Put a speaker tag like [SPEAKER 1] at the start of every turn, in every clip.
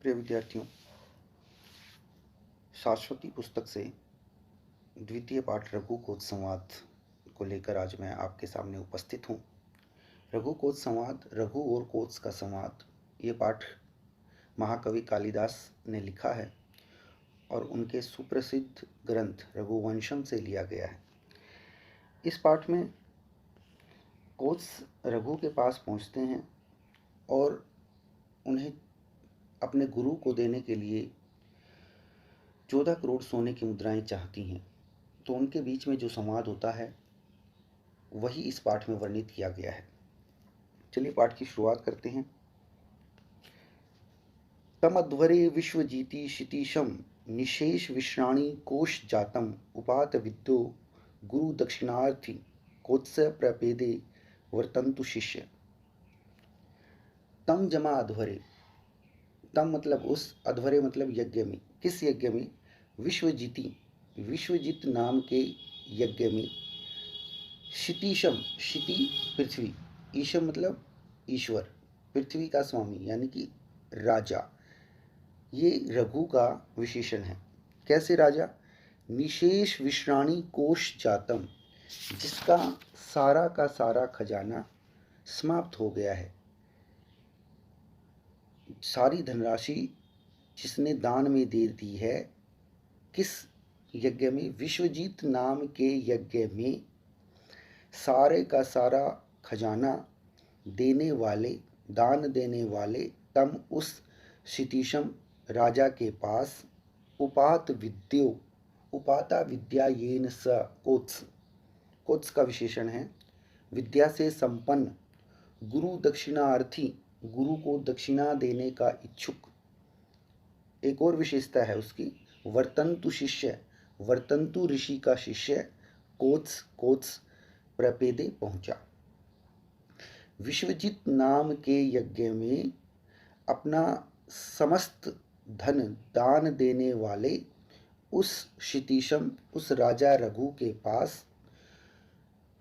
[SPEAKER 1] प्रिय विद्यार्थियों, शाश्वती पुस्तक से द्वितीय पाठ रघुकोच संवाद को लेकर आज मैं आपके सामने उपस्थित हूँ। रघुकोच संवाद, रघु और कोच का संवाद, ये पाठ महाकवि कालिदास ने लिखा है और उनके सुप्रसिद्ध ग्रंथ रघुवंशम से लिया गया है। इस पाठ में कोच रघु के पास पहुँचते हैं और उन्हें अपने गुरु को देने के लिए 14 करोड़ सोने की मुद्राएं चाहती हैं। तो उनके बीच में जो संवाद होता है वही इस पाठ में वर्णित किया गया है। चलिए पाठ की शुरुआत करते हैं। तमध्वरे विश्वजीति क्षितिशम निशेष विश्राणी कोश जातम उपात विद्यो गुरु दक्षिणार्थी कोत्स्य प्रपेदे वर्तंतु शिष्य। तम जमा अध्वरे, तम मतलब उस, अध्वरे मतलब यज्ञ में। किस यज्ञ में? विश्वजीति, विश्वजित नाम के यज्ञ में। क्षितिशम, क्षिति पृथ्वी, ईशम मतलब ईश्वर, पृथ्वी का स्वामी यानी कि राजा। ये रघु का विशेषण है। कैसे राजा? निशेष विश्राणी कोश जातम, जिसका सारा का सारा खजाना समाप्त हो गया है। सारी धनराशि जिसने दान में दे दी है। किस यज्ञ में? विश्वजीत नाम के यज्ञ में सारे का सारा खजाना देने वाले, दान देने वाले तम उस क्षितिशम राजा के पास उपात विद्यो, उपाता विद्या येन स कोत्स, कोत्स का विशेषण है। विद्या से संपन्न, गुरु दक्षिणार्थी, गुरु को दक्षिणा देने का इच्छुक। एक और विशेषता है उसकी, वर्तंतु शिष्य, वर्तंतु ऋषि का शिष्य कोत्स, कोत्स प्रपेदे पहुंचा। विश्वजित नाम के यज्ञ में अपना समस्त धन दान देने वाले उस क्षितिशम, उस राजा रघु के पास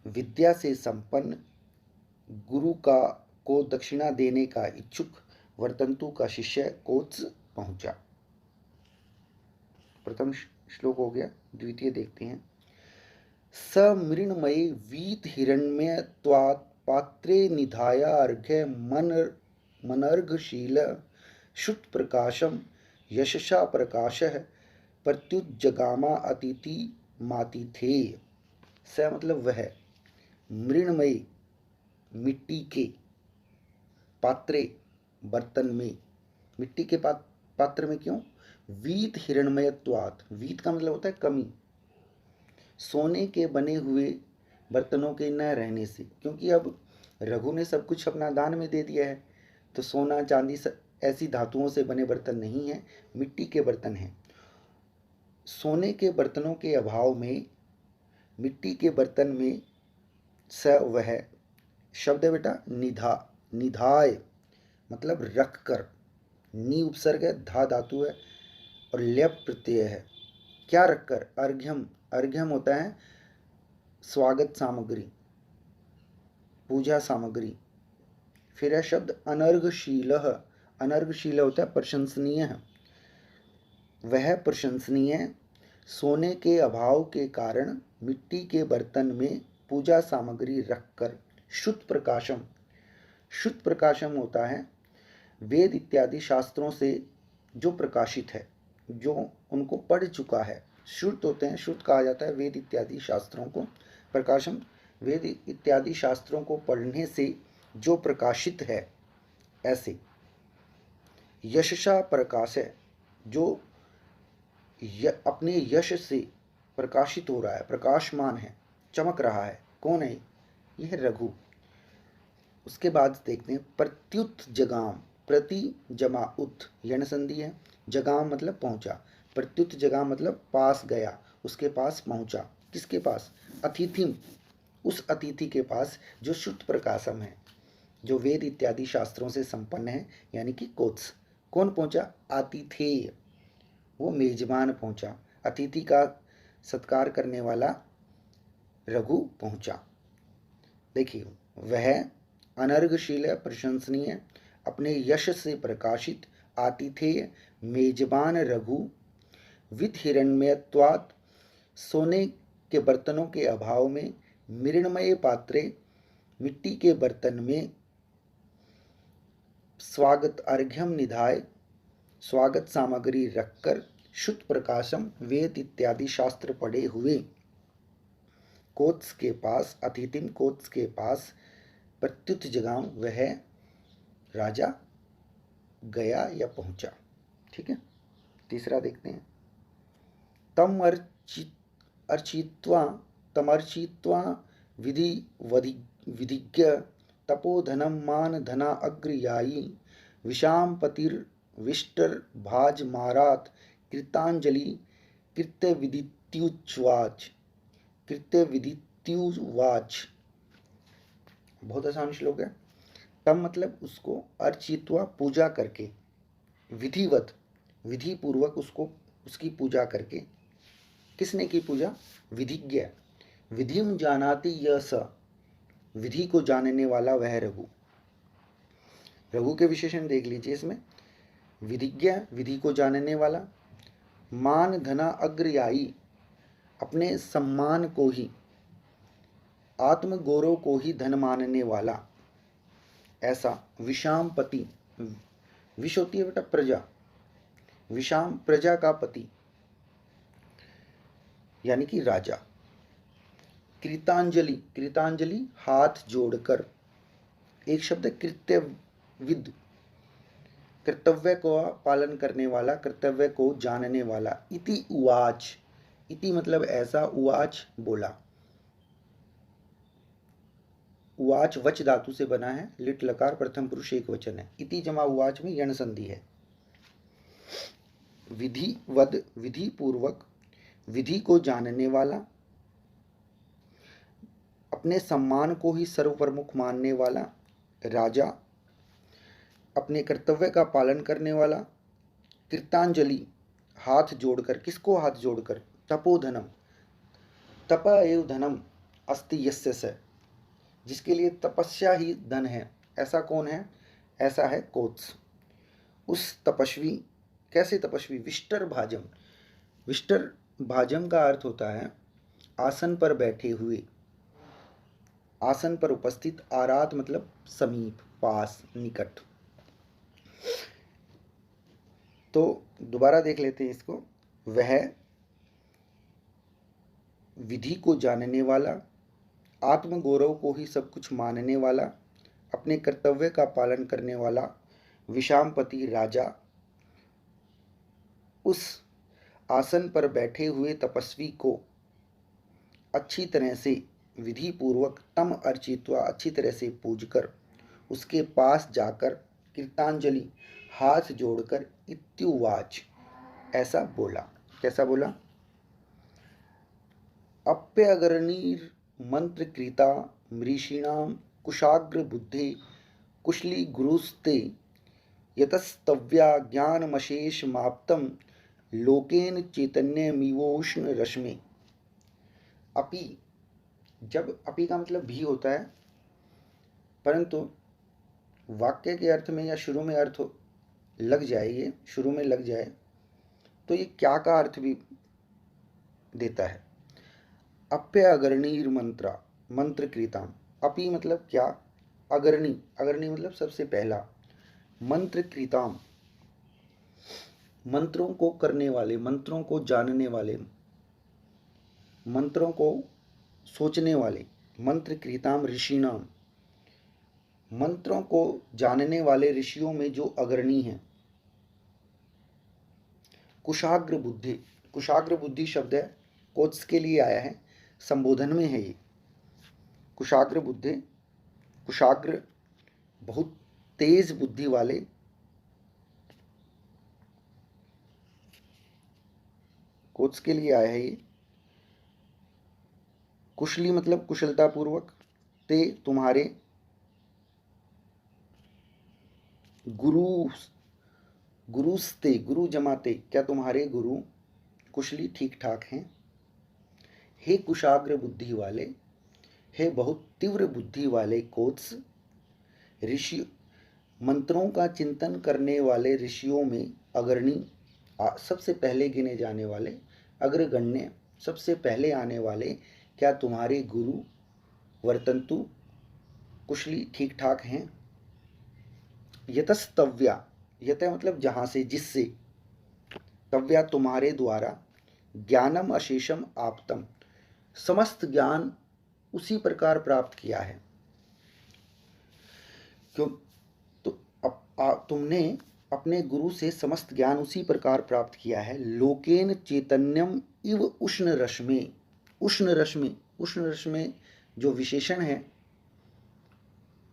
[SPEAKER 1] विद्या से संपन्न, गुरु को दक्षिणा देने का इच्छुक वर्तंतु का शिष्य कोत्स पहुंचा। प्रथम श्लोक हो गया। द्वितीय देखते हैं। स मृण्मये वीत हिरण्मय त्वात् पात्रे निधाय अर्घ्य मनर्घशील शुट प्रकाशम यशसा प्रकाशः प्रत्युज्जगामा अतिथि मातिथेय। स मतलब वह, मृण्मय मिट्टी के, पात्रे बर्तन में, मिट्टी के पात्र में। क्यों? वीत हिरण्मयत्वात्, वीत का मतलब होता है कमी, सोने के बने हुए बर्तनों के न रहने से। क्योंकि अब रघु ने सब कुछ अपना दान में दे दिया है, तो सोना चांदी ऐसी धातुओं से बने बर्तन नहीं है, मिट्टी के बर्तन हैं। सोने के बर्तनों के अभाव में मिट्टी के बर्तन में स वह, शब्द है बेटा निधा, निधाय मतलब रख कर, नी उपसर्ग है, धा धातु है और ल्यप प्रत्यय है। क्या रखकर? अर्घ्यम, अर्घ्यम होता है स्वागत सामग्री, पूजा सामग्री। फिर है शब्द अनर्घशील, अनर्घशील होता है प्रशंसनीय है। वह प्रशंसनीय सोने के अभाव के कारण मिट्टी के बर्तन में पूजा सामग्री रखकर शुद्ध प्रकाशम, शुद्ध प्रकाशम होता है वेद इत्यादि शास्त्रों से जो प्रकाशित है, जो उनको पढ़ चुका है। शुद्ध होते हैं, शुद्ध कहा जाता है वेद इत्यादि शास्त्रों को। प्रकाशम, वेद इत्यादि शास्त्रों को पढ़ने से जो प्रकाशित है, ऐसे। यशसा प्रकाश है, जो अपने यश से प्रकाशित हो रहा है, प्रकाशमान है, चमक रहा है। कौन है? यह रघु। उसके बाद देखते हैं प्रत्युत जगाम, प्रति जमा उत यण संधि है, जगाम मतलब पहुंचा, प्रत्युत जगाम मतलब पास गया, उसके पास पहुंचा। किसके पास? अतिथिम, उस अतिथि के पास जो शुद्ध प्रकाशम है, जो वेद इत्यादि शास्त्रों से संपन्न है, यानी कि कोत्स। कौन पहुंचा? आतिथेय, वो मेजबान पहुंचा, अतिथि का सत्कार करने वाला रघु पहुंचा। देखिए, वह अनर्घशील, प्रशंसनीय, अपने यश से प्रकाशित, आतिथेय मेजबान रघु विद हिरण्मयत्वात् सोने के बर्तनों के अभाव में मृण्मय पात्रे मिट्टी के बर्तन में स्वागत अर्घ्यम निधाय स्वागत सामग्री रखकर शुद्ध प्रकाशम वेद इत्यादि शास्त्र पढ़े हुए कोत्स के पास अतिथिम कोत्स के पास प्रत्युत जगाम वह राजा गया या पहुंचा। ठीक है, तीसरा देखते हैं। तमर्चित्वा विधिज्ञ तपोधनम मान धना अग्रयायी विषाम पतिर्विष्टर भाज मारात कृतांजलि कृत्य विदित्युवाच। बहुत आसान श्लोक है। तम मतलब उसको, अर्चित्वा पूजा करके, विधिवत विधि पूर्वक उसको उसकी पूजा करके। किसने की पूजा? विधिज्ञ, विधिम जानाति यह स, विधि को जानने वाला वह रघु। रघु के विशेषण देख लीजिए इसमें। विधिज्ञ विधि को जानने वाला, मान धना अग्रयायी अपने सम्मान को ही, आत्म गौरव को ही धन मानने वाला ऐसा, विषाम पति, विष होती है बेटा प्रजा, विषाम प्रजा का पति यानी कि राजा। कृतांजलि, कृतांजलि हाथ जोड़कर, एक शब्द कृत्यविद, कर्तव्य को पालन करने वाला, कर्तव्य को जानने वाला। इति उवाच, इति मतलब ऐसा, उवाच बोला। उवाच वच धातु से बना है, लिट लकार प्रथम पुरुष एक वचन है। इति जमा उवाच में यण संधि है। विधिवद विधि पूर्वक, विधि को जानने वाला, अपने सम्मान को ही सर्वप्रमुख मानने वाला राजा, अपने कर्तव्य का पालन करने वाला। कृतांजलि हाथ जोड़कर, किसको हाथ जोड़कर? तपोधनम, तप एव धनम अस्ति यस्य स, जिसके लिए तपस्या ही धन है, ऐसा कौन है? ऐसा है कोत्स। उस तपस्वी, कैसे तपस्वी? विष्टर भाजम, विष्टर भाजम का अर्थ होता है आसन पर बैठे हुए, आसन पर उपस्थित। आरात मतलब समीप, पास, निकट। तो दोबारा देख लेते हैं इसको। वह विधि को जानने वाला, आत्म गौरव को ही सब कुछ मानने वाला, अपने कर्तव्य का पालन करने वाला विषामपति राजा, उस आसन पर बैठे हुए तपस्वी को अच्छी तरह से विधि पूर्वक, तम अर्चित्वा अच्छी तरह से पूजकर, उसके पास जाकर, कृतांजलि हाथ जोड़कर, इत्युवाच ऐसा बोला। कैसा बोला? अप्यगरणीर मंत्रकृता मृषीणाम कुशाग्र बुद्धे कुशली गुरुस्ते यतस्तव्या ज्ञानमशेष माप्तम लोकेन चैतन्यमिवोष्ण रश्मि। अपि, जब अपि का मतलब भी होता है, परंतु वाक्य के अर्थ में या शुरू में अर्थ लग जाए, ये शुरू में लग जाए तो ये क्या का अर्थ भी देता है। अप्य अगरणीर मंत्रा, मंत्र कृताम। अपि मतलब क्या? अगरणी, अगरणी मतलब सबसे पहला। मंत्र कृताम मंत्रों को करने वाले, मंत्रों को जानने वाले, मंत्रों को सोचने वाले। मंत्र कृताम ऋषिणाम, मंत्रों को जानने वाले ऋषियों में जो अग्रणी हैं। कुशाग्र बुद्धि, कुशाग्र बुद्धि शब्द है, कोत्स के लिए आया है, संबोधन में है ये। कुशाग्र बुद्धि, कुशाग्र बहुत तेज बुद्धि वाले, कोत्स के लिए आया है ये। कुशली मतलब कुशलता पूर्वक, ते तुम्हारे, गुरुस्ते गुरु जमाते, क्या तुम्हारे गुरु कुशली ठीक ठाक हैं। हे कुशाग्र बुद्धि वाले, हे बहुत तीव्र बुद्धि वाले कोत्स, ऋषि मंत्रों का चिंतन करने वाले ऋषियों में अग्रणी, सबसे पहले गिने जाने वाले, अग्रगण्य, सबसे पहले आने वाले, क्या तुम्हारे गुरु वर्तंतु कुशली ठीक ठाक हैं? यतस्तव्या, यत मतलब जहाँ से, जिससे, तव्या तुम्हारे द्वारा, ज्ञानम अशेषम आप्तम, समस्त ज्ञान उसी प्रकार प्राप्त किया है। क्यों? तो तुमने अपने गुरु से समस्त ज्ञान उसी प्रकार प्राप्त किया है। लोकेन चैतन्यम इव उष्ण रश्मि, उष्ण रश्मि, उष्ण रश्मि जो विशेषण है,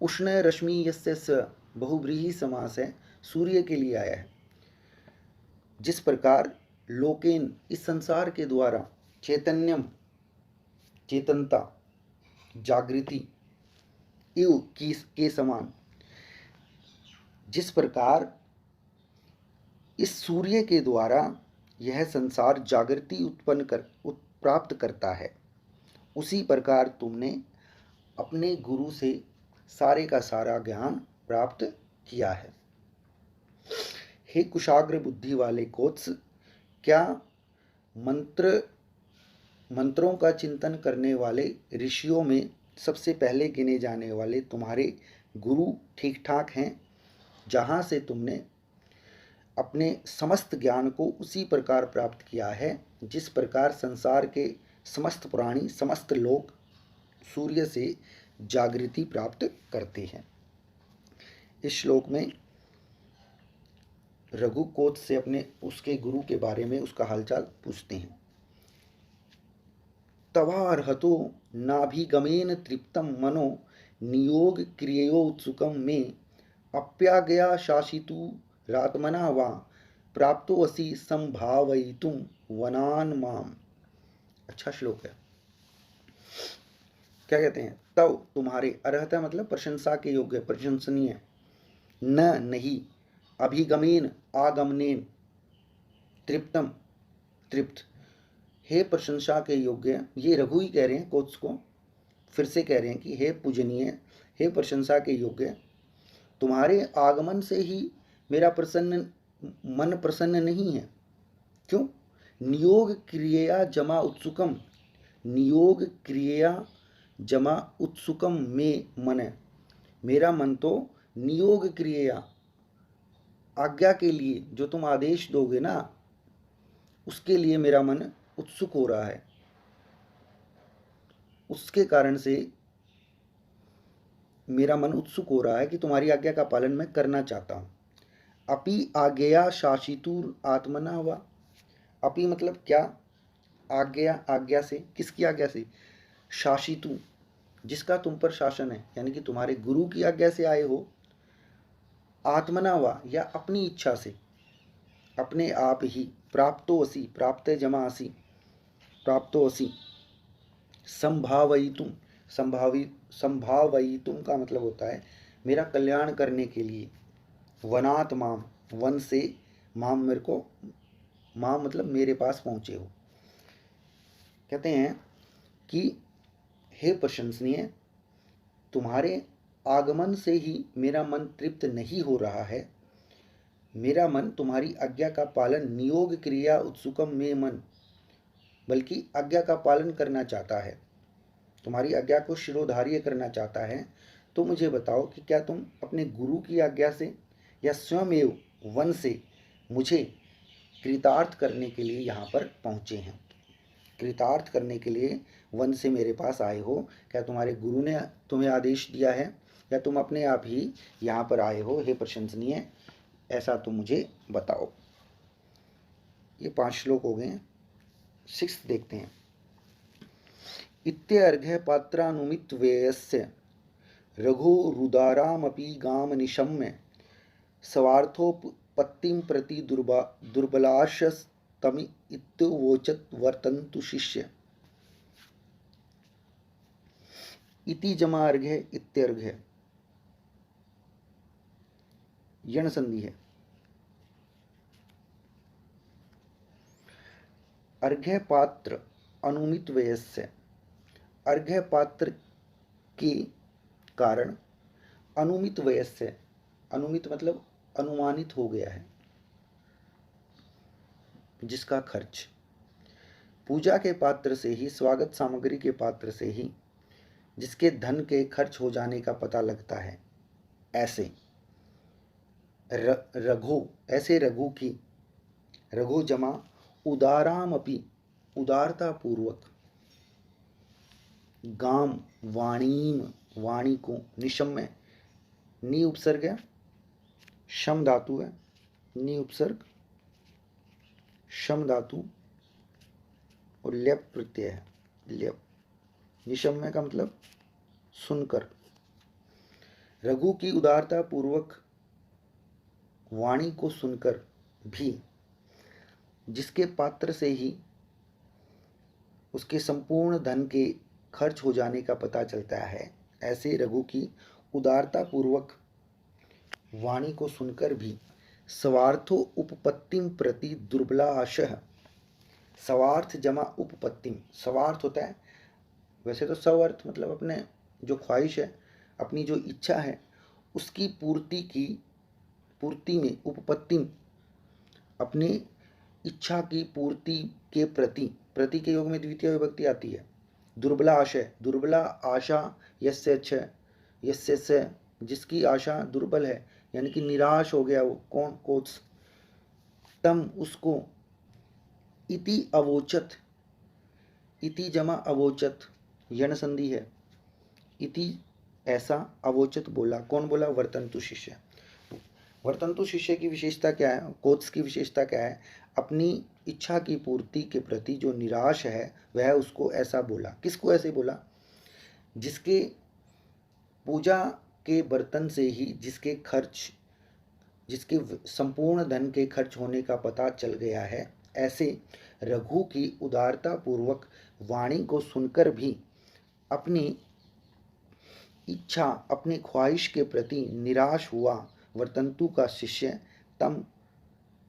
[SPEAKER 1] उष्ण रश्मि यस्य बहुव्रीहि समास है, सूर्य के लिए आया है। जिस प्रकार लोकेन इस संसार के द्वारा, चैतन्यम चेतनता, जागृति, इव के समान, जिस प्रकार इस सूर्य के द्वारा यह संसार जागृति उत्पन्न कर प्राप्त करता है, उसी प्रकार तुमने अपने गुरु से सारे का सारा ज्ञान प्राप्त किया है। हे कुशाग्र बुद्धि वाले कोत्स, क्या मंत्रों का चिंतन करने वाले ऋषियों में सबसे पहले गिने जाने वाले तुम्हारे गुरु ठीक ठाक हैं, जहाँ से तुमने अपने समस्त ज्ञान को उसी प्रकार प्राप्त किया है जिस प्रकार संसार के समस्त प्राणी, समस्त लोग सूर्य से जागृति प्राप्त करते हैं। इस श्लोक में रघुकोट से अपने उसके गुरु के बारे में उसका हालचाल पूछते हैं। तवार्हतो नाभिगमेन तृप्तम मनो नियोग क्रियोत्सुकम में अप्यागया शासितु रात्मना वा प्राप्तोऽसि संभावयितुम वनान माम। अच्छा श्लोक है। क्या कहते हैं? तव तुम्हारे, अर्हता मतलब प्रशंसा के योग्य, प्रशंसनीय, न नहीं, अभिगमेन आगमनेन, तृप्तम तृप्त, हे प्रशंसा के योग्य, ये रघु ही कह रहे हैं कोत्स को, फिर से कह रहे हैं कि हे पूजनीय, हे प्रशंसा के योग्य, तुम्हारे आगमन से ही मेरा मन प्रसन्न नहीं है। क्यों? नियोग क्रिया जमा उत्सुकम, नियोग क्रिया जमा उत्सुकम में मन है, मेरा मन तो नियोग क्रिया, आज्ञा के लिए, जो तुम आदेश दोगे ना, उसके लिए मेरा मन उत्सुक हो रहा है। उसके कारण से मेरा मन उत्सुक हो रहा है कि तुम्हारी आज्ञा का पालन मैं करना चाहता हूँ। अपि आज्ञया शासितुर आत्मना वा, अपि मतलब क्या? आज्ञा, आज्ञा से, किसकी आज्ञा से? शासितु, जिसका तुम पर शासन है, यानी कि तुम्हारे गुरु की आज्ञा से आए हो। आत्मना वा, या अपनी इच्छा से, अपने आप ही। प्राप्तोऽसि, प्राप्त जमा असि, प्राप्तोऽसि। संभावयितुम, संभावयितुम का मतलब होता है मेरा कल्याण करने के लिए। वनात् माम, वन से, माम मेरे को, माम मतलब मेरे पास पहुँचे हो। कहते हैं कि हे प्रशंसनीय, तुम्हारे आगमन से ही मेरा मन तृप्त नहीं हो रहा है। मेरा मन तुम्हारी आज्ञा का पालन, नियोग क्रिया उत्सुकम में मन, बल्कि आज्ञा का पालन करना चाहता है, तुम्हारी आज्ञा को शिरोधार्य करना चाहता है। तो मुझे बताओ कि क्या तुम अपने गुरु की आज्ञा से या स्वयं वन से मुझे कृतार्थ करने के लिए यहाँ पर पहुँचे हैं? कृतार्थ करने के लिए वन से मेरे पास आए हो? क्या तुम्हारे गुरु ने तुम्हें आदेश दिया है, या तुम अपने आप ही यहाँ पर आए हो? हे प्रशंसनीय, ऐसा तुम मुझे बताओ। ये 5 श्लोक हो गए हैं। 6 देखते हैं। इत्यर्घ्य पात्रानुमित्वेयस्य रघुरुदारामपि गाम निशम्य स्वार्थोपत्तिं प्रति दुर्बलाशस्तमि इत्युवोचत् वर्तन्तु शिष्य। इति जमा अर्घ्य, इत्यर्घ्य यण संधि है। अर्घ्य पात्र अनुमित व्ययस्य, अर्घ्य पात्र के कारण, अनुमित व्ययस्य अनुमित मतलब अनुमानित हो गया है, जिसका खर्च पूजा के पात्र से ही, स्वागत सामग्री के पात्र से ही जिसके धन के खर्च हो जाने का पता लगता है, ऐसे रघु, ऐसे रघु की, रघु जमा उदाराम अपि, उदारता पूर्वक, गाम वाणीम, वाणी को, निशम्य, नी उपसर्ग है, शम धातु है, नी उपसर्ग, शम धातु और लेप प्रत्यय है, लेप, निशम्य का मतलब सुनकर, रघु की उदारता पूर्वक वाणी को सुनकर भी जिसके पात्र से ही उसके संपूर्ण धन के खर्च हो जाने का पता चलता है, ऐसे रघु की उदारता पूर्वक वाणी को सुनकर भी स्वार्थो उपपत्तिम प्रति दुर्बलाशः, स्वार्थ जमा उपपत्तिम, स्वार्थ होता है वैसे तो स्वर्थ मतलब अपने जो ख्वाहिश है, अपनी जो इच्छा है उसकी पूर्ति में, उपपत्तिम अपनी इच्छा की पूर्ति के प्रति, प्रति के योग में द्वितीय विभक्ति आती है, दुर्बला आशय, दुर्बला आशा यस्य छ, यस्य से, जिसकी आशा दुर्बल है यानी कि निराश हो गया वो, कौन, कोत्स, तम उसको, इति अवोचत, इति जमा अवोचत, यण संधि है, इति ऐसा, अवोचत बोला, कौन बोला, वर्तंतु शिष्य। वर्तंतु शिष्य की विशेषता क्या है, कोत्स की विशेषता क्या है, अपनी इच्छा की पूर्ति के प्रति जो निराश है वह उसको ऐसा बोला, किसको ऐसे बोला, जिसके पूजा के बर्तन से ही जिसके खर्च, जिसके संपूर्ण धन के खर्च होने का पता चल गया है, ऐसे रघु की उदारता पूर्वक वाणी को सुनकर भी अपनी इच्छा, अपनी ख्वाहिश के प्रति निराश हुआ वर्तंतु का शिष्य, तम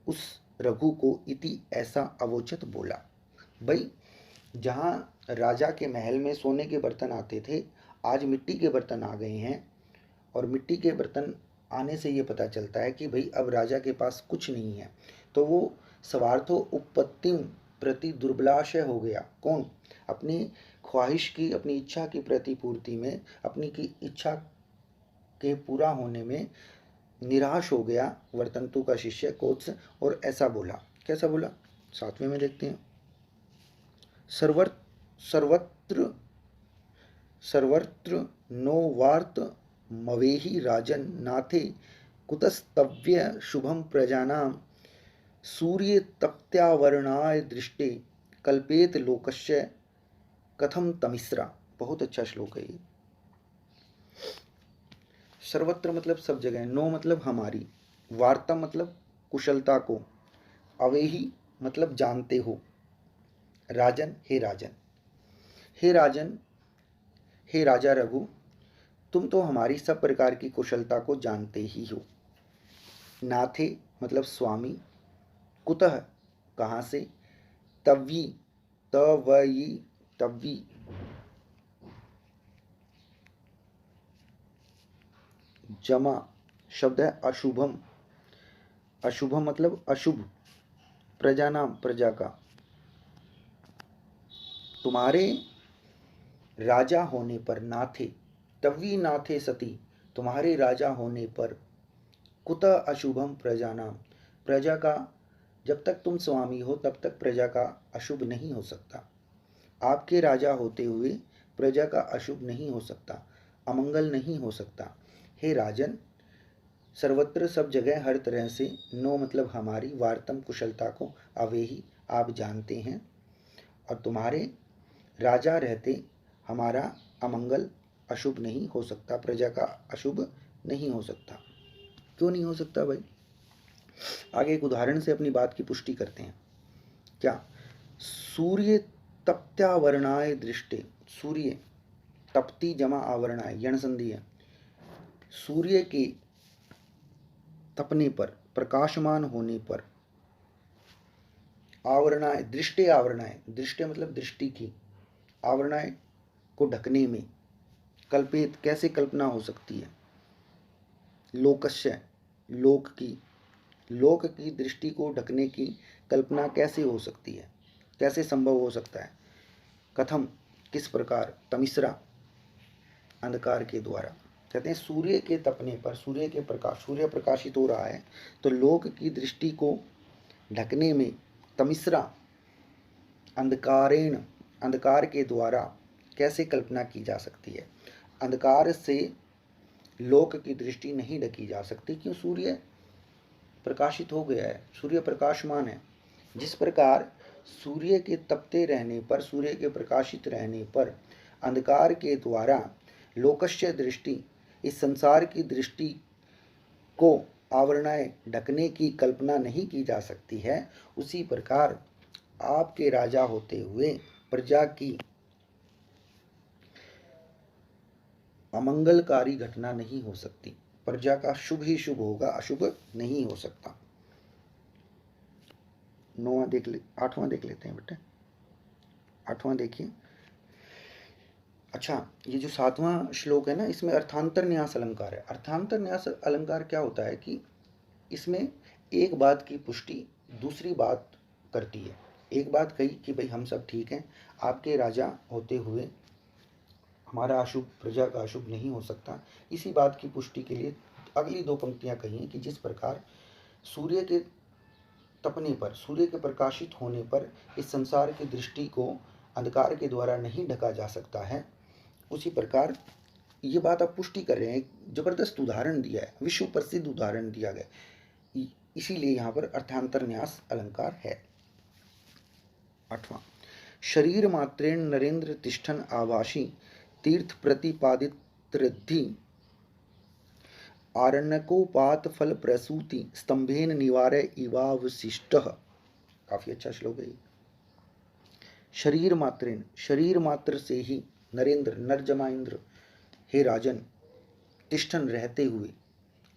[SPEAKER 1] उस रघु को इति ऐसा अवोचत बोला। भाई जहाँ राजा के महल में सोने के बर्तन आते थे, आज मिट्टी के बर्तन आ गए हैं, और मिट्टी के बर्तन आने से ये पता चलता है कि भाई अब राजा के पास कुछ नहीं है, तो वो स्वार्थो उपपत्तिम प्रति दुर्बलाशय हो गया, कौन, अपनी ख्वाहिश की, अपनी इच्छा की प्रतिपूर्ति में, अपनी की इच्छा के पूरा होने में निराश हो गया वर्तंतु का शिष्य कोत्स, और ऐसा बोला, कैसा बोला, सातवें में देखते हैं, सर्वत्र सर्वत्र नो वार्त मवेहि राजन नाथे कुतस्तव्य शुभम प्रजानाम सूर्य तप्त्यावरणाय दृष्टे कल्पेत लोकस्य कथम तमिस्रा। बहुत अच्छा श्लोक है ये। सर्वत्र मतलब सब जगह, नो मतलब हमारी, वार्ता मतलब कुशलता को, अवेही मतलब जानते हो, राजन हे राजन, हे राजन, हे राजा रघु, तुम तो हमारी सब प्रकार की कुशलता को जानते ही हो, नाथे मतलब स्वामी, कुतः कहाँ से, तव्यी, तवयी, तव्यी जमा शब्द है अशुभम, अशुभम मतलब अशुभ, प्रजा नाम प्रजा का, तुम्हारे राजा होने पर, नाथे, तवी नाथे सती, तुम्हारे राजा होने पर, कुतः अशुभम प्रजा नाम, प्रजा का, जब तक तुम स्वामी हो तब तक प्रजा का अशुभ नहीं हो सकता, आपके राजा होते हुए प्रजा का अशुभ नहीं हो सकता, अमंगल नहीं हो सकता। हे राजन, सर्वत्र सब जगह हर तरह से, नो मतलब हमारी, वार्तम कुशलता को, अवेही आप जानते हैं, और तुम्हारे राजा रहते हमारा अमंगल अशुभ नहीं हो सकता, प्रजा का अशुभ नहीं हो सकता। क्यों नहीं हो सकता भाई, आगे एक उदाहरण से अपनी बात की पुष्टि करते हैं। क्या, सूर्य तप्त्यावरणाय दृष्टे, सूर्य तप्ती जमा आवरणाय, यण संधि है, सूर्य के तपने पर, प्रकाशमान होने पर, आवरणाय, दृष्टे आवरणाय, दृष्टे मतलब दृष्टि की, आवरणाय को ढकने में, कल्पित कैसे कल्पना हो सकती है, लोकस्य लोक की दृष्टि को ढकने की कल्पना कैसे हो सकती है, कैसे संभव हो सकता है? कथम, किस प्रकार? तमिश्रा, अंधकार के द्वारा। कहते हैं सूर्य के तपने पर, सूर्य के प्रकाश, सूर्य प्रकाशित हो रहा है तो लोक की दृष्टि को ढकने में तमिश्रा, अंधकारेण, अंधकार के द्वारा कैसे कल्पना की जा सकती है? अंधकार से लोक की दृष्टि नहीं ढकी जा सकती, क्यों? सूर्य प्रकाशित हो गया है, सूर्य प्रकाशमान है। जिस प्रकार सूर्य के तपते रहने पर, सूर्य के प्रकाशित रहने पर अंधकार के द्वारा लोकस्य दृष्टि, इस संसार की दृष्टि को आवरणाएं ढकने की कल्पना नहीं की जा सकती है, उसी प्रकार आपके राजा होते हुए प्रजा की अमंगलकारी घटना नहीं हो सकती। प्रजा का शुभ ही शुभ होगा, अशुभ नहीं हो सकता। 9वां देख ले, 8वां देख लेते हैं बेटे। 8वां देखिए। अच्छा, ये जो 7वां श्लोक है ना, इसमें अर्थांतर न्यास अलंकार है। अर्थांतर न्यास अलंकार क्या होता है कि इसमें एक बात की पुष्टि दूसरी बात करती है। एक बात कही कि भाई हम सब ठीक हैं, आपके राजा होते हुए हमारा अशुभ, प्रजा का अशुभ नहीं हो सकता। इसी बात की पुष्टि के लिए अगली 2 पंक्तियां कही हैं कि जिस प्रकार सूर्य के तपने पर, सूर्य के प्रकाशित होने पर इस संसार की दृष्टि को अंधकार के द्वारा नहीं ढका जा सकता है, उसी प्रकार ये बात आप पुष्टि कर रहे हैं। जबरदस्त उदाहरण दिया है, विश्व प्रसिद्ध उदाहरण दिया गया, इसीलिए यहाँ पर अर्थांतर न्यास अलंकार है। 8वां, शरीर मात्रेण नरेंद्र तिष्ठन आभासी तीर्थ प्रतिपादित रिद्धि आरण्यकोपात फल प्रसूति स्तंभेन निवारय इवावशिष्टः। काफी अच्छा श्लोक है। शरीर मात्रेण, शरीर मात्र से ही, नरेंद्र, नर जमा इंद्र, हे राजन, तिष्ठन रहते हुए,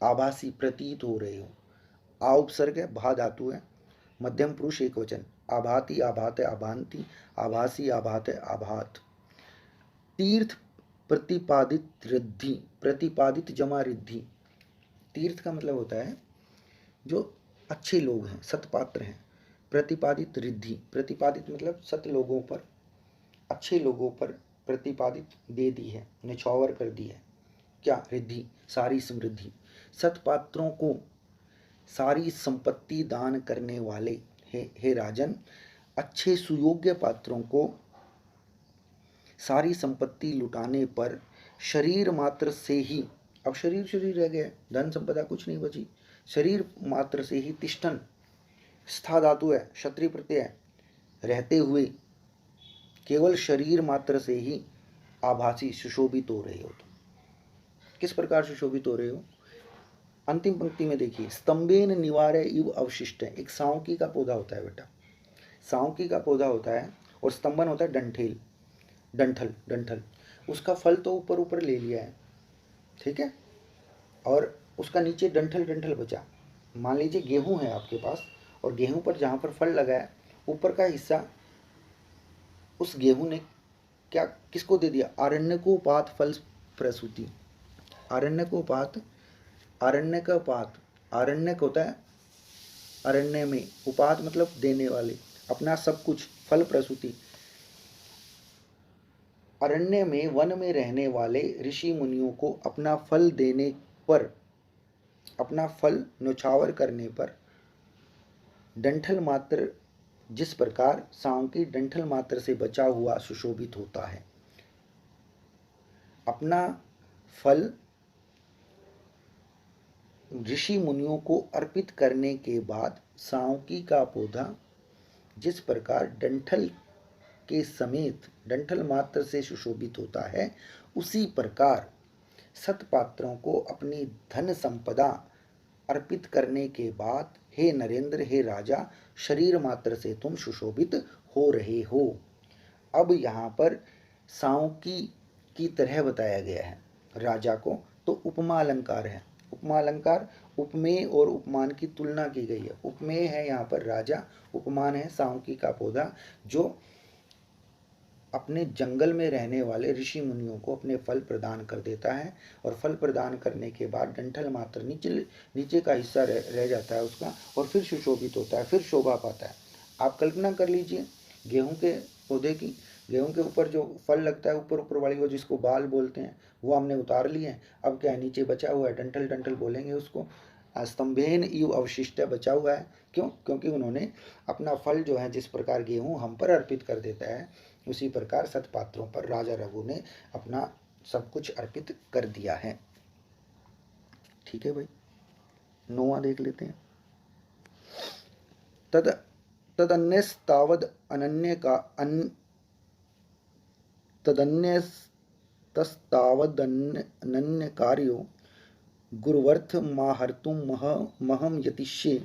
[SPEAKER 1] आभासी प्रतीत हो रहे हो। आ उपसर्ग है, भा धातु है, मध्यम पुरुष एक वचन, आभाति, आभात, आभांति, आभासी, आभात, आभात। तीर्थ प्रतिपादित रिद्धि, प्रतिपादित जमा रिद्धि। तीर्थ का मतलब होता है जो अच्छे लोग हैं, सतपात्र हैं। प्रतिपादित रिद्धि, प्रतिपादित मतलब सत लोगों पर, अच्छे लोगों पर प्रतिपादित दे दी है, निछावर कर दी है। क्या? रिद्धि, सारी समृद्धि। सतपात्रों को सारी संपत्ति दान करने वाले हे राजन, अच्छे सुयोग्य पात्रों को सारी संपत्ति लुटाने पर शरीर मात्र से ही, अब शरीर शरीर रह गया, धन संपदा कुछ नहीं बची, शरीर मात्र से ही, तिष्ठन स्था धातु है, क्षत्रिय प्रत्यय है, रहते हुए, केवल शरीर मात्र से ही आभासी, सुशोभित हो रहे हो। तो किस प्रकार सुशोभित हो रहे हो? अंतिम पंक्ति में देखिए, स्तंभेन निवारय इव अवशिष्ट है। एक सावकी का पौधा होता है बेटा, सावकी का पौधा होता है, और स्तंभन होता है डंठेल, डंठल, डंठल। उसका फल तो ऊपर ऊपर ले लिया है, ठीक है, और उसका नीचे डंठल डंठल बचा। मान लीजिए गेहूं है आपके पास, और गेहूं पर जहाँ पर फल लगा है, ऊपर का हिस्सा उस गेहूं ने क्या, किसको दे दिया? आरण्यकोपात फल प्रसूति। आरण्यकोपात, आरण्य का पात, आरण्यक होता है अरण्य में, उपात मतलब देने वाले, अपना सब कुछ, फल प्रसूति। अरण्य में, वन में रहने वाले ऋषि मुनियों को अपना फल देने पर, अपना फल न्यौछावर करने पर डंठल मात्र, जिस प्रकार सांकी डंठल मात्र से बचा हुआ सुशोभित होता है। अपना फल ऋषि मुनियों को अर्पित करने के बाद सांकी का पौधा जिस प्रकार डंठल के समेत, डंठल मात्र से सुशोभित होता है, उसी प्रकार सतपात्रों को अपनी धन संपदा अर्पित करने के बाद, हे नरेंद्र, हे राजा, शरीर मात्र से तुम सुशोभित हो रहे हो। अब यहाँ पर सांकी की तरह बताया गया है राजा को, तो उपमा अलंकार है। उपमा अलंकार, उपमेय और उपमान की तुलना की गई है। उपमेय है यहाँ पर राजा, उपमान है सांकी का पौधा, जो अपने जंगल में रहने वाले ऋषि मुनियों को अपने फल प्रदान कर देता है, और फल प्रदान करने के बाद डंठल मात्र नीचे नीचे का हिस्सा रह जाता है उसका, और फिर सुशोभित होता है, फिर शोभा पाता है। आप कल्पना कर लीजिए गेहूं के पौधे की, गेहूं के ऊपर जो फल लगता है ऊपर ऊपर वाली, वो जिसको बाल बोलते हैं, वो हमने उतार लिए हैं। अब क्या है, नीचे बचा हुआ है, डंठल डंठल बोलेंगे उसको, स्तंभेन इव अवशिष्ट बचा हुआ है। क्यों? क्योंकि उन्होंने अपना फल जो है, जिस प्रकार गेहूं हम पर अर्पित कर देता है, उसी प्रकार सतपात्रों पर राजा रघु ने अपना सब कुछ अर्पित कर दिया है। ठीक है भाई, 9वां देख लेते हैं। तद तदन्यस्तावद अनन्य का तदन्यस्तस्तावदन्य कार्यो गुरुवर्थ माहर्तुं महम यतिष्ये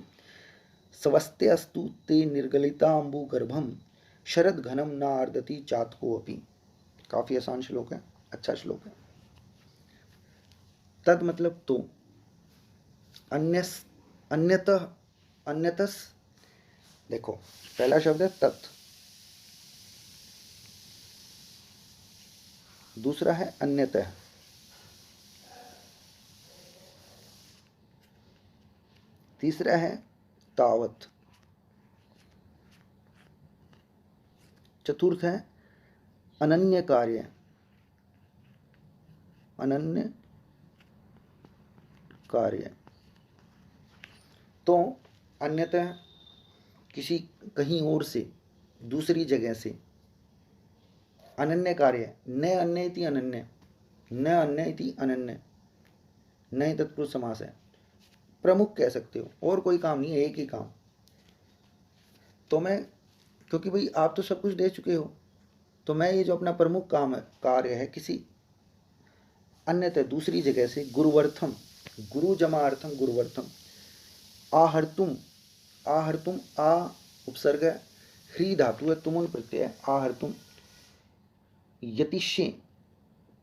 [SPEAKER 1] स्वस्ते अस्तु ते निर्गलिताम्बुगर्भम शरद घनम न आर्दति चातको अपि। काफी आसान श्लोक है, अच्छा श्लोक है। तद मतलब तो, अन्यस अन्यतः अन्यतस, देखो पहला शब्द है तत्, दूसरा है अन्यतः, तीसरा है तावत, चतुर्थ है अनन्य कार्य, अनन्य कार्य। तो अन्यतः किसी कहीं और से, दूसरी जगह से, अनन्य कार्य, न अन्य इति अनन्य, न अन्य इति अनन्य, न तत्पुरुष समास है, प्रमुख कह सकते हो, और कोई काम नहीं है, एक ही काम। तो मैं, क्योंकि भाई आप तो सब कुछ दे चुके हो, तो मैं ये जो अपना प्रमुख काम है, कार्य है, किसी अन्यतः दूसरी जगह से, गुरुवर्थम, गुरु जमा अर्थम गुरुवर्थम, आहर्तुम, आहर्तुम आ उपसर्ग है, ह्री धातु है, तुमुल प्रत्यय, आहर्तुम, यतिष्य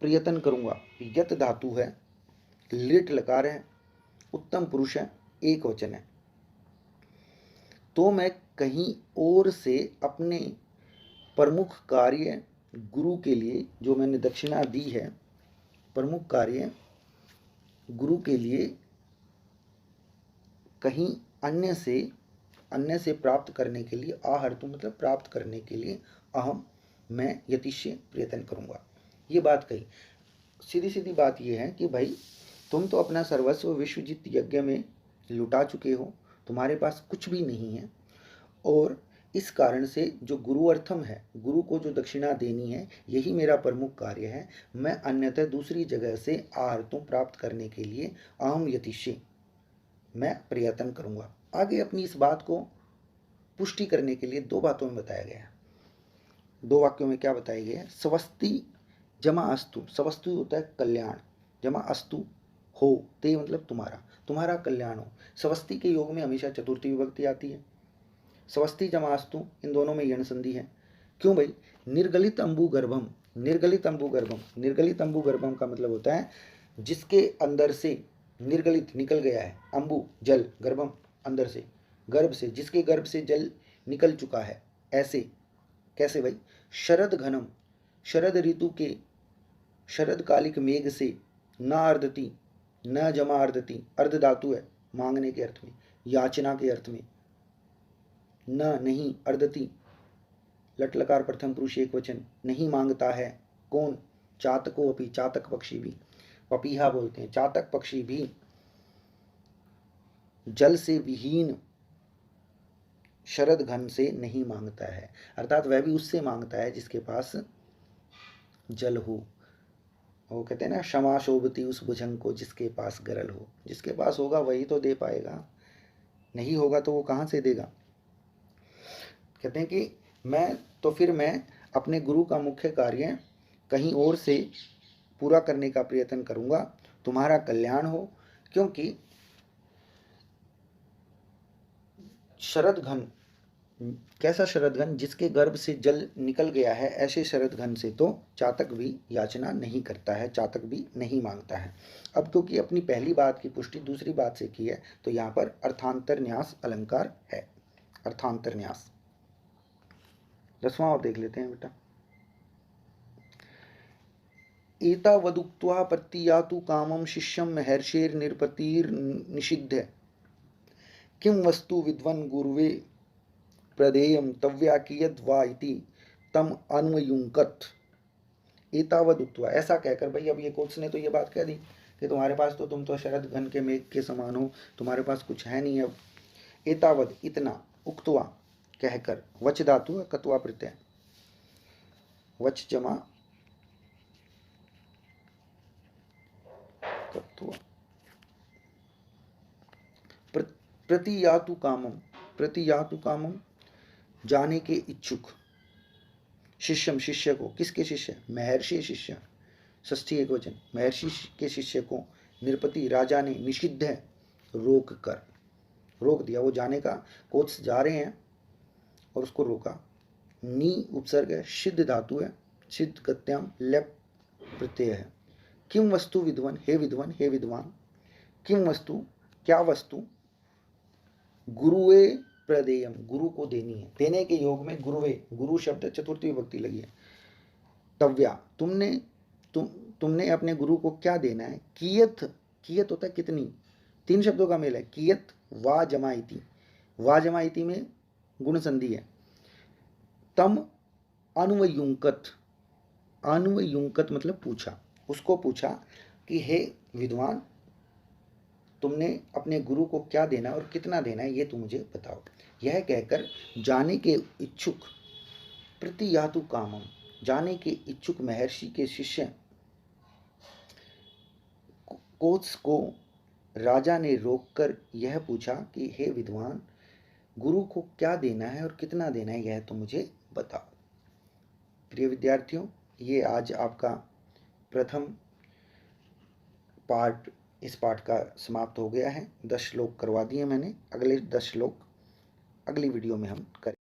[SPEAKER 1] प्रयत्न करूंगा, यत धातु है, लिट लकार है, उत्तम पुरुष है, एक वचन है। तो मैं कहीं और से अपने प्रमुख कार्य गुरु के लिए, जो मैंने दक्षिणा दी है, प्रमुख कार्य गुरु के लिए कहीं अन्य से प्राप्त करने के लिए, आहर्तु मतलब प्राप्त करने के लिए, अहम मैं यतिष्य प्रयत्न करूंगा। ये बात कही। सीधी सीधी बात यह है कि भाई तुम तो अपना सर्वस्व विश्वजीत यज्ञ में लुटा चुके हो, तुम्हारे पास कुछ भी नहीं है, और इस कारण से जो गुरु अर्थम है, गुरु को जो दक्षिणा देनी है, यही मेरा प्रमुख कार्य है। मैं अन्यथा दूसरी जगह से आहर्तु प्राप्त करने के लिए अहम यतिष्य, मैं प्रयत्न करूंगा। आगे अपनी इस बात को पुष्टि करने के लिए 2 बातों में बताया गया है। 2 वाक्यों में क्या बताया गया है? स्वस्ति जमा अस्तु, स्वस्तु होता है कल्याण, जमा अस्तु हो, ते मतलब तुम्हारा, तुम्हारा कल्याण हो। स्वस्ति के योग में हमेशा चतुर्थी विभक्ति आती है। स्वस्ति जमा अस्तु, इन दोनों में यण संधि है। क्यों भाई? निर्गलित अंबु गर्भम, निर्गलित अंबु गर्भम, निर्गलित अंबु गर्भम का मतलब होता है जिसके अंदर से निर्गलित निकल गया है, अंबु जल, गर्भम अंदर से, गर्भ से, जिसके गर्भ से जल निकल चुका है। ऐसे कैसे भाई? शरद घनम, शरद ऋतु के शरद कालिक मेघ से, न अर्धति, न जमा अर्धति, अर्ध धातु है मांगने के अर्थ में, याचना के अर्थ में, न नहीं, अर्धति लट लकार प्रथम पुरुष एक वचन, नहीं मांगता है। कौन? चातको अपि, चातक पक्षी भी, पपीहा बोलते हैं, चातक पक्षी भी जल से विहीन शरद घन से नहीं मांगता है, अर्थात वह भी उससे मांगता है जिसके पास जल हो। वो कहते हैं ना, क्षमा शोभती उस भुजंग को जिसके पास गरल हो। जिसके पास होगा वही तो दे पाएगा, नहीं होगा तो वो कहाँ से देगा। कहते हैं कि मैं अपने गुरु का मुख्य कार्य कहीं और से पूरा करने का प्रयत्न करूंगा, तुम्हारा कल्याण हो। क्योंकि शरद घन, कैसा शरद घन? जिसके गर्भ से जल निकल गया है, ऐसे शरद घन से तो चातक भी याचना नहीं करता है, चातक भी नहीं मांगता है। अब क्योंकि अपनी पहली बात की पुष्टि दूसरी बात से की है, तो यहाँ पर अर्थांतर न्यास अलंकार है, अर्थांतर न्यास। 10वां और देख लेते हैं बेटा। एतावदुक्त्वा प्रत्यातु कामं शिष्यं महर्षेर्निर्पतिर्निषिध्य किं वस्तु विद्वन् गुरुवे प्रदेयं तव्या कियद् वा इति तम अन्वयुंकत। एतावदुक्त्वा, ऐसा कहकर, भाई अब ये कोच ने तो ये बात कह दी कि तुम्हारे पास तो, तुम तो शरद घन के मेघ के समान हो, तुम्हारे पास कुछ है नहीं अब। एतावद इतना, उक्त्वा कहकर, वच धातु कत्वा प्रत्यय, वच जमा कत्वा, प्रतियातु कामम, प्रतियातु कामम जाने के इच्छुक, शिष्यम शिष्य को, किसके शिष्य, महर्षि शिष्य, षष्ठी एक वचन, महर्षि के शिष्य को नृपति राजा ने निषिद्ध है, रोक कर, रोक दिया, वो जाने का, कोच जा रहे हैं और उसको रोका। नी उपसर्ग है, सिद्ध धातु है, सिद्ध गत्याम लेप प्रत्यय है। किम वस्तु विद्वान, हे विद्वान, हे विद्वान, किम वस्तु, क्या वस्तु, गुरुवे प्रदेयम, गुरु को देनी है, देने के योग में गुरुवे, गुरु शब्द चतुर्थी विभक्ति लगी है। तव्या, तुमने अपने गुरु को क्या देना है। कियत, कियत होता है कितनी, तीन शब्दों का मेल है, कियत वा जमा इति, वा जमा इति में गुण संधि है। तम अन्वयुंकत, अन्वयुंकत मतलब पूछा, उसको पूछा कि हे विद्वान, तुमने अपने गुरु को क्या देना और कितना देना है, ये तुम मुझे बताओ। यह कहकर जाने के इच्छुक, प्रतियातु कामम, जाने के इच्छुक महर्षि के शिष्य कोच को राजा ने रोककर यह पूछा कि हे विद्वान, गुरु को क्या देना है और कितना देना है, यह तो मुझे बताओ। प्रिय विद्यार्थियों, ये आज आपका प्रथम पार्ट, इस पाठ का समाप्त हो गया है। 10 श्लोक करवा दिए मैंने, अगले 10 श्लोक अगली वीडियो में हम करें।